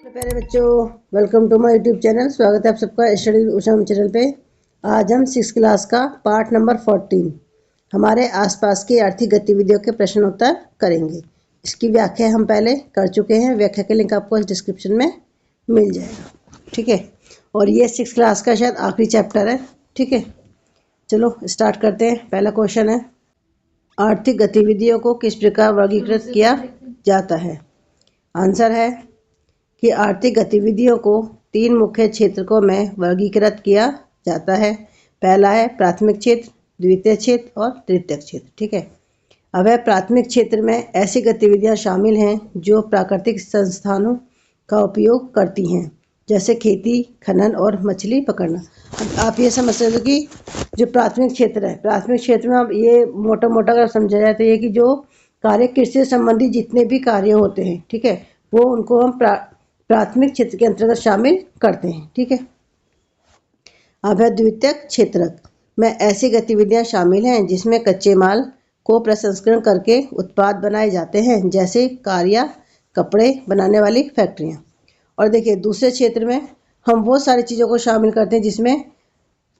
प्यारे बच्चों, welcome to my YouTube channel. स्वागत है आप सबका स्टडी उषम चैनल पे। आज हम 6th क्लास का पार्ट नंबर 14 हमारे आसपास की आर्थिक गतिविधियों के प्रश्न उत्तर करेंगे। इसकी व्याख्या हम पहले कर चुके हैं। व्याख्या के लिंक आपको इस डिस्क्रिप्शन में मिल जाएगा, ठीक है। और ये 6th क्लास का शायद आखिरी चैप्टर है, ठीक है। चलो स्टार्ट करते हैं। पहला क्वेश्चन है, आर्थिक गतिविधियों को किस प्रकार वर्गीकृत किया जाता है। आंसर है कि आर्थिक गतिविधियों को 3 मुख्य क्षेत्रकों में वर्गीकृत किया जाता है। पहला है प्राथमिक क्षेत्र, द्वितीय क्षेत्र और तृतीय क्षेत्र, ठीक है। अब है प्राथमिक क्षेत्र में ऐसी गतिविधियां शामिल हैं जो प्राकृतिक संसाधनों का उपयोग करती हैं, जैसे खेती, खनन और मछली पकड़ना। अब आप ये समझ सकते हो कि जो प्राथमिक क्षेत्र है, प्राथमिक क्षेत्र में अब ये मोटा मोटा अगर समझा जाए तो ये कि जो कार्य कृषि से संबंधित जितने भी कार्य होते हैं, ठीक है, वो उनको हम प्राथमिक क्षेत्र के अंतर्गत शामिल करते हैं, ठीक है। अब है द्वितीयक क्षेत्र में ऐसी गतिविधियां शामिल हैं जिसमें कच्चे माल को प्रसंस्करण करके उत्पाद बनाए जाते हैं, जैसे कार या कपड़े बनाने वाली फैक्ट्रियां। और देखिए दूसरे क्षेत्र में हम वो सारी चीज़ों को शामिल करते हैं जिसमें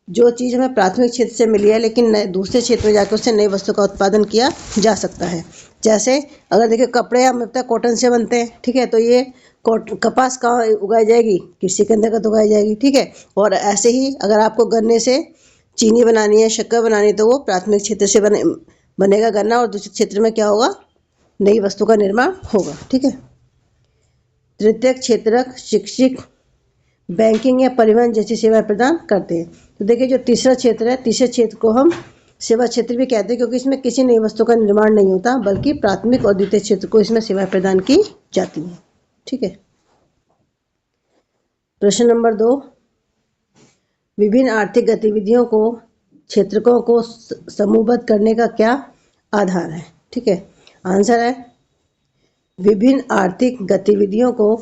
जो चीज़ हमें प्राथमिक क्षेत्र से मिली है लेकिन दूसरे क्षेत्र में जाकर उससे नई वस्तु का उत्पादन किया जा सकता है। जैसे अगर देखिए कपड़े हम कॉटन से बनते हैं, ठीक है, तो ये कपास कहाँ उगाई जाएगी, कृषि के अंतर्गत उगाई जाएगी, ठीक है। और ऐसे ही अगर आपको गन्ने से चीनी बनानी है, शक्कर बनानी है, तो वो प्राथमिक क्षेत्र से बनेगा गन्ना, और दूसरे क्षेत्र में क्या होगा, नई वस्तु का निर्माण होगा, ठीक है। तृतीय क्षेत्र शिक्षक, बैंकिंग या परिवहन जैसी सेवाएं प्रदान करते हैं। तो देखिए जो तीसरा क्षेत्र है, तीसरे क्षेत्र को हम सेवा क्षेत्र भी कहते हैं, क्योंकि इसमें किसी नई वस्तु का निर्माण नहीं होता, बल्कि प्राथमिक और द्वितीय क्षेत्र को इसमें सेवाएं प्रदान की जाती हैं, ठीक है। प्रश्न नंबर 2, विभिन्न आर्थिक गतिविधियों को क्षेत्रकों को समूहबद्ध करने का क्या आधार है, ठीक है। आंसर है विभिन्न आर्थिक गतिविधियों को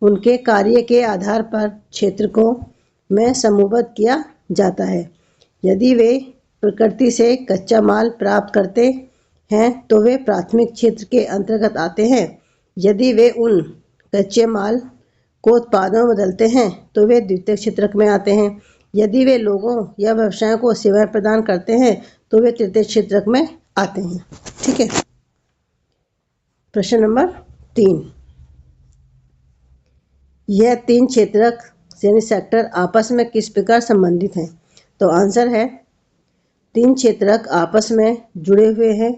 उनके कार्य के आधार पर क्षेत्रकों में समूहबद्ध किया जाता है। यदि वे प्रकृति से कच्चा माल प्राप्त करते हैं तो वे प्राथमिक क्षेत्र के अंतर्गत आते हैं। यदि वे उन कच्चे माल को उत्पादों में बदलते हैं तो वे द्वितीय क्षेत्र में आते हैं। यदि वे लोगों या व्यवसायों को सेवाएं प्रदान करते हैं तो वे तृतीय क्षेत्र में आते हैं, ठीक है। प्रश्न नंबर 3, यह 3 क्षेत्रक यानी सेक्टर आपस में किस प्रकार संबंधित हैं। तो आंसर है 3 क्षेत्रक आपस में जुड़े हुए हैं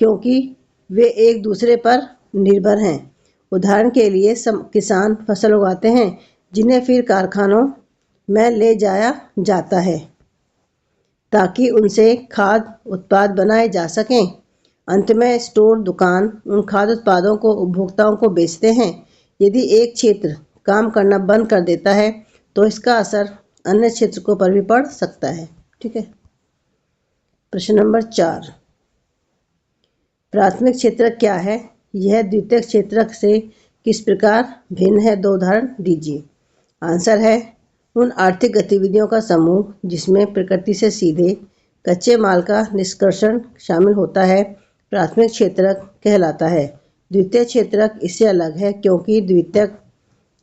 क्योंकि वे एक दूसरे पर निर्भर हैं। उदाहरण के लिए किसान फसल उगाते हैं जिन्हें फिर कारखानों में ले जाया जाता है ताकि उनसे खाद्य उत्पाद बनाए जा सकें। अंत में स्टोर दुकान उन खाद्य उत्पादों को उपभोक्ताओं को बेचते हैं। यदि एक क्षेत्र काम करना बंद कर देता है तो इसका असर अन्य क्षेत्रों पर भी पड़ सकता है, ठीक है। प्रश्न नंबर 4, प्राथमिक क्षेत्र क्या है, यह द्वितीय क्षेत्र से किस प्रकार भिन्न है, 2 उदाहरण दीजिए। आंसर है उन आर्थिक गतिविधियों का समूह जिसमें प्रकृति से सीधे कच्चे माल का निष्कर्षण शामिल होता है प्राथमिक क्षेत्र कहलाता है। द्वितीय क्षेत्र इससे अलग है क्योंकि द्वितीय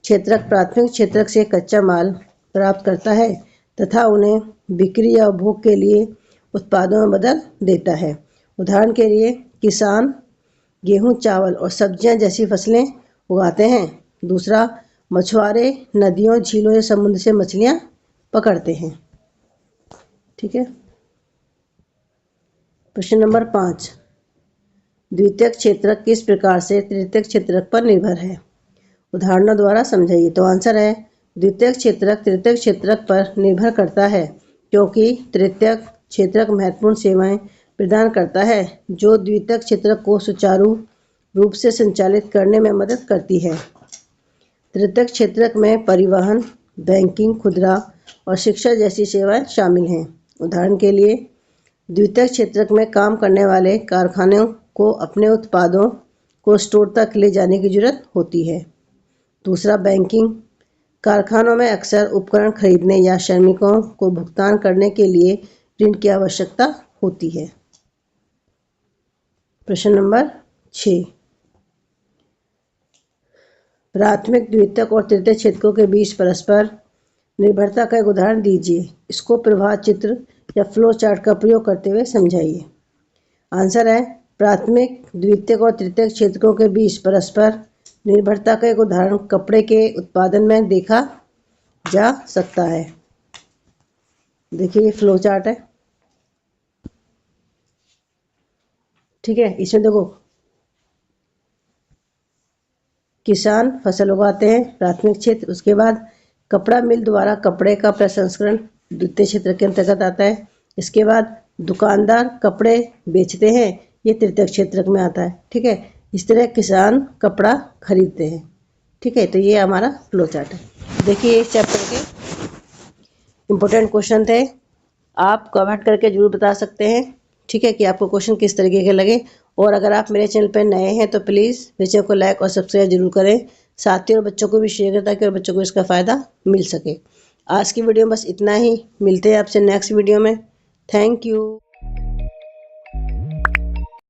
क्षेत्र प्राथमिक क्षेत्र से कच्चा माल प्राप्त करता है तथा उन्हें बिक्री या उपभोग के लिए उत्पादों में बदल देता है। उदाहरण के लिए किसान गेहूं, चावल और सब्जियां जैसी फसलें उगाते हैं। दूसरा, मछुआरे नदियों, झीलों या समुद्र से मछलियां पकड़ते हैं, ठीक है। प्रश्न नंबर 5, द्वितीय क्षेत्र किस प्रकार से तृतीय क्षेत्र पर निर्भर है, उदाहरणों द्वारा समझाइए। तो आंसर है द्वितीय क्षेत्र तृतीय क्षेत्र पर निर्भर करता है क्योंकि तृतीय क्षेत्र महत्वपूर्ण सेवाएं प्रदान करता है जो द्वितीय क्षेत्र को सुचारू रूप से संचालित करने में मदद करती है। तृतीय क्षेत्र में परिवहन, बैंकिंग, खुदरा और शिक्षा जैसी सेवाएं शामिल हैं। उदाहरण के लिए द्वितीय क्षेत्र में काम करने वाले कारखानों को अपने उत्पादों को स्टोर तक ले जाने की जरूरत होती है। दूसरा, बैंकिंग, कारखानों में अक्सर उपकरण खरीदने या श्रमिकों को भुगतान करने के लिए ऋण की आवश्यकता होती है। प्रश्न नंबर 6, प्राथमिक, द्वितीयक और तृतीयक क्षेत्रकों के बीच परस्पर निर्भरता का एक उदाहरण दीजिए। इसको प्रवाह चित्र या फ्लो चार्ट का प्रयोग करते हुए समझाइए। आंसर है प्राथमिक, द्वितीयक और तृतीयक क्षेत्रकों के बीच परस्पर निर्भरता का एक उदाहरण कपड़े के उत्पादन में देखा जा सकता है। देखिए ये फ्लो चार्ट है, ठीक है। इसमें देखो किसान फसल उगाते हैं, प्राथमिक क्षेत्र। उसके बाद कपड़ा मिल द्वारा कपड़े का प्रसंस्करण द्वितीय क्षेत्र के अंतर्गत आता है। इसके बाद दुकानदार कपड़े बेचते हैं, ये तृतीय क्षेत्र में आता है, ठीक है। इस तरह किसान कपड़ा खरीदते हैं, ठीक है। तो ये हमारा फ्लो चार्ट है। देखिए इस चैप्टर के इम्पोर्टेंट क्वेश्चन थे, आप कमेंट करके जरूर बता सकते हैं, ठीक है, कि आपको क्वेश्चन किस तरीके के लगे। और अगर आप मेरे चैनल पर नए हैं तो प्लीज़ वीडियो को लाइक और सब्सक्राइब जरूर करें, साथियों और बच्चों को भी शेयर करें ताकि और बच्चों को इसका फ़ायदा मिल सके। आज की वीडियो में बस इतना ही, मिलते हैं आपसे नेक्स्ट वीडियो में। Thank you.